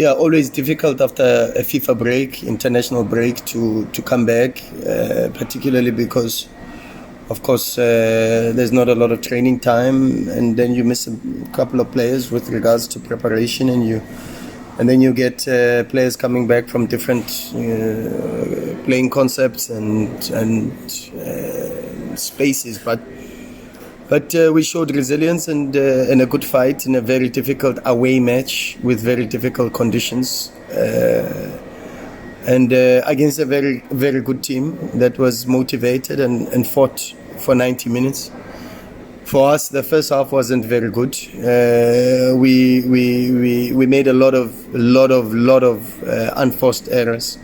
Yeah, always difficult after a FIFA break, international break, to come back, particularly because, of course, there's not a lot of training time, and then you miss a couple of players with regards to preparation, and then you get players coming back from different playing concepts and spaces, but we showed resilience and a good fight in a very difficult away match with very difficult conditions, and against a very, very good team that was motivated and fought for 90 minutes. For us, the first half wasn't very good. We made a lot of unforced errors.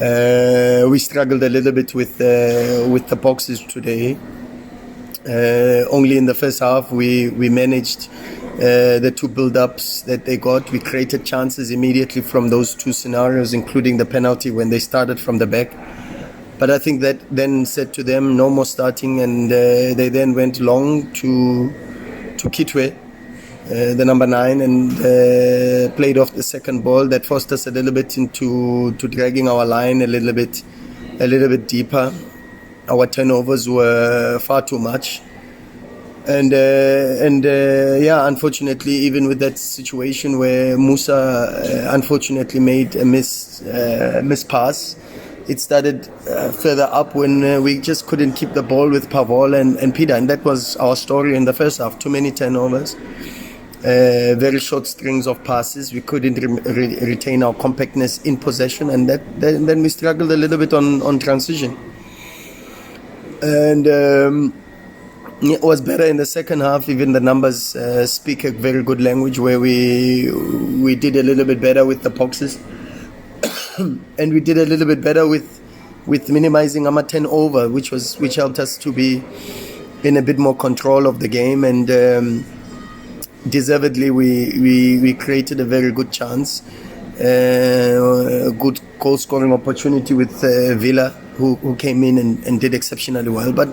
We struggled a little bit with the boxes today. Only in the first half we managed the two build-ups that they got. We created chances immediately from those two scenarios, including the penalty when they started from the back. But I think that then said to them, no more starting, and they then went long to Kitwe, the number 9, and played off the second ball. That forced us a little bit into dragging our line a little bit deeper. Our turnovers were far too much, and unfortunately, even with that situation where Musa unfortunately made a miss pass, it started further up when we just couldn't keep the ball with Pavol and Peter, and that was our story in the first half. Too many turnovers, very short strings of passes. We couldn't retain our compactness in possession, and then we struggled a little bit on transition. And it was better in the second half. Even the numbers speak a very good language, where we did a little bit better with the boxes, and we did a little bit better with minimizing our 10 over, which helped us to be in a bit more control of the game. And deservedly, we created a very good chance, a good goal scoring opportunity with Villa, who came in and did exceptionally well, but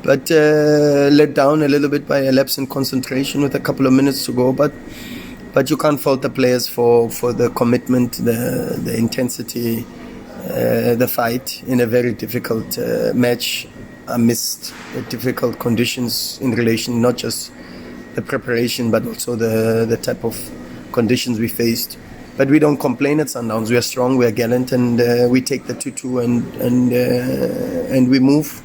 let down a little bit by a lapse in concentration with a couple of minutes to go. But you can't fault the players for the commitment, the intensity, the fight in a very difficult match amidst difficult conditions in relation, not just the preparation, but also the type of conditions we faced. But we don't complain at Sundowns. We are strong, we are gallant, and we take the 2-2 and we move.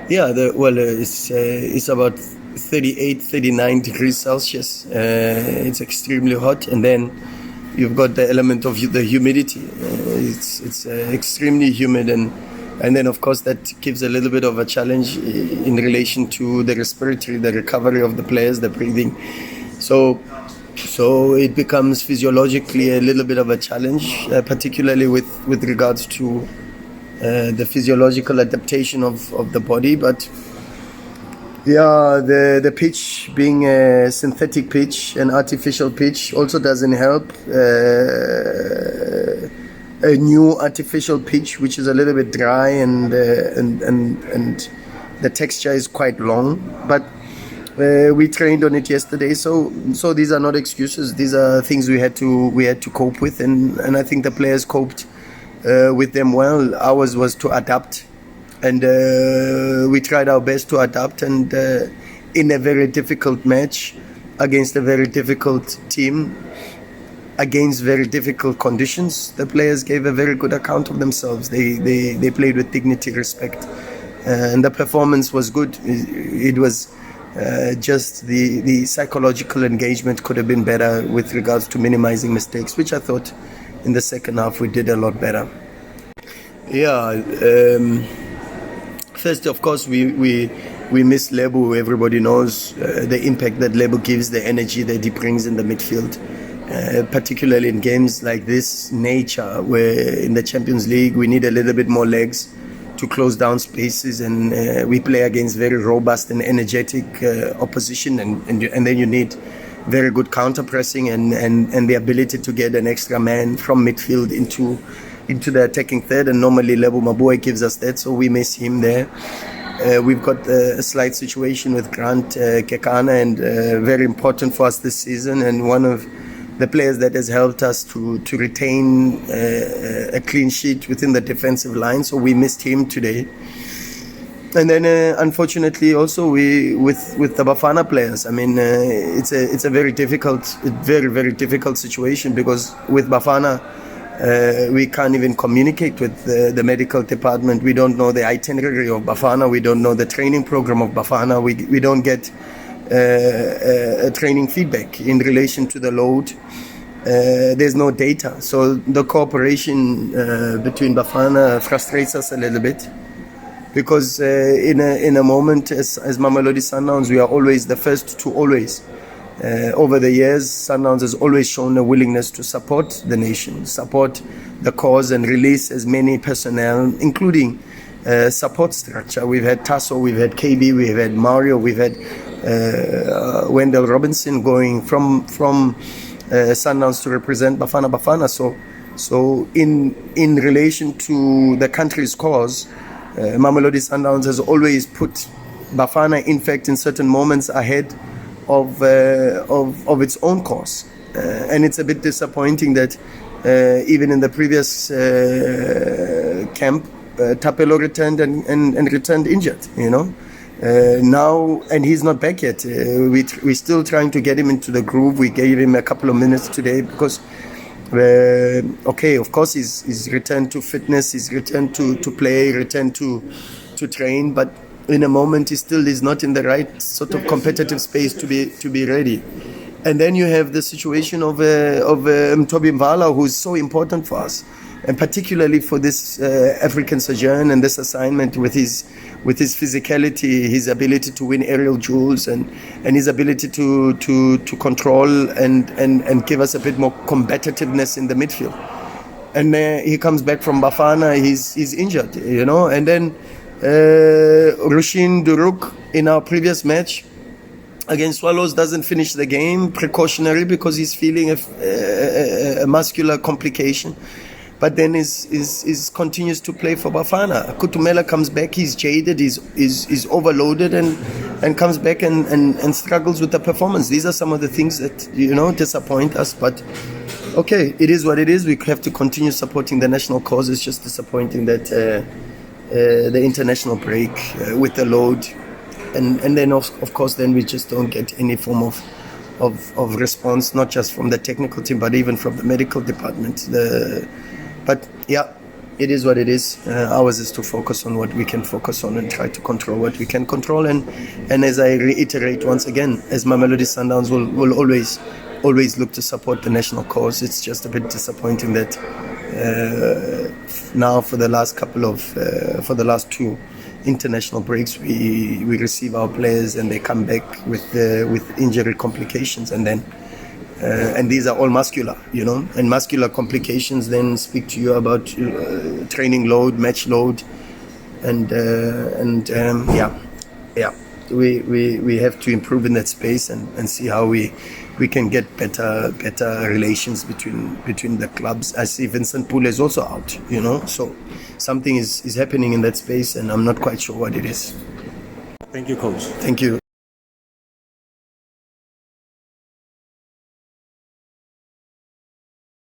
Yeah, it's about 38, 39 degrees Celsius. It's extremely hot, and then you've got the element of the humidity. It's extremely humid, and then of course that gives a little bit of a challenge in relation to the respiratory, the recovery of the players, the breathing. So it becomes physiologically a little bit of a challenge, particularly with regards to the physiological adaptation of the body. But yeah, the pitch being a synthetic pitch, an artificial pitch, also doesn't help. A new artificial pitch, which is a little bit dry and the texture is quite long, but we trained on it yesterday, so these are not excuses. These are things we had to cope with, and I think the players coped with them well. Ours was to adapt, and we tried our best to adapt. And in a very difficult match against a very difficult team, against very difficult conditions, the players gave a very good account of themselves. They played with dignity, respect, and the performance was good. It was. Just the psychological engagement could have been better with regards to minimizing mistakes, which I thought in the second half we did a lot better. Yeah, first of course we miss Lebu. Everybody knows the impact that Lebu gives, the energy that he brings in the midfield, particularly in games like this nature, where in the Champions League we need a little bit more legs to close down spaces, and we play against very robust and energetic opposition, and then you need very good counter pressing and the ability to get an extra man from midfield into the attacking third, and normally Lebo Mabue gives us that, so we miss him there. We've got a slight situation with Grant Kekana, and very important for us this season, and one of the players that has helped us to retain a clean sheet within the defensive line. So we missed him today. And then, unfortunately, also with the Bafana players. I mean, it's a very very difficult situation, because with Bafana, we can't even communicate with the medical department. We don't know the itinerary of Bafana. We don't know the training program of Bafana. We don't get a training feedback in relation to the load. There's no data. So the cooperation between Bafana frustrates us a little bit. Because in a moment as Mamelodi Sundowns, we are always the first to always. Over the years, Sundowns has always shown a willingness to support the nation, support the cause, and release as many personnel, including support structure. We've had Tasso, we've had KB, we've had Mario, we've had Wendell Robinson going from Sundowns to represent Bafana Bafana. So in relation to the country's cause, Mamelodi Sundowns has always put Bafana, in fact, in certain moments ahead of its own cause, and it's a bit disappointing that even in the previous camp, Tapelo returned and returned injured. Now, and he's not back yet. We're still trying to get him into the groove. We gave him a couple of minutes today because. Of course, he's returned to fitness, he's returned to play, returned to train, but in a moment he still is not in the right sort of competitive space to be ready. And then you have the situation of Mtobi Mvala, who's so important for us, and particularly for this African sojourn and this assignment with his physicality, his ability to win aerial duels, and his ability to control and give us a bit more combativeness in the midfield. And he comes back from Bafana, he's injured, and then Rushin Duruk in our previous match against Swallows doesn't finish the game, precautionary, because he's feeling a muscular complication. But then is continues to play for Bafana. Kutumela comes back, he's jaded, he's overloaded, and comes back and struggles with the performance. These are some of the things that disappoint us. But okay, it is what it is. We have to continue supporting the national cause. It's just disappointing that the international break with the load, and then of course then we just don't get any form of response, not just from the technical team but even from the medical department. But yeah, it is what it is. Ours is to focus on what we can focus on and try to control what we can control. And as I reiterate once again, as Mamelodi Sundowns will always look to support the national cause. It's just a bit disappointing that now for the last two international breaks, we receive our players and they come back with injury complications, and then. And these are all muscular, and muscular complications then speak to you about training load, match load, and we have to improve in that space and see how we can get better relations between the clubs. I see Vincent Pule is also out, so something is happening in that space, and I'm not quite sure what it is. Thank you, Coach. Thank you.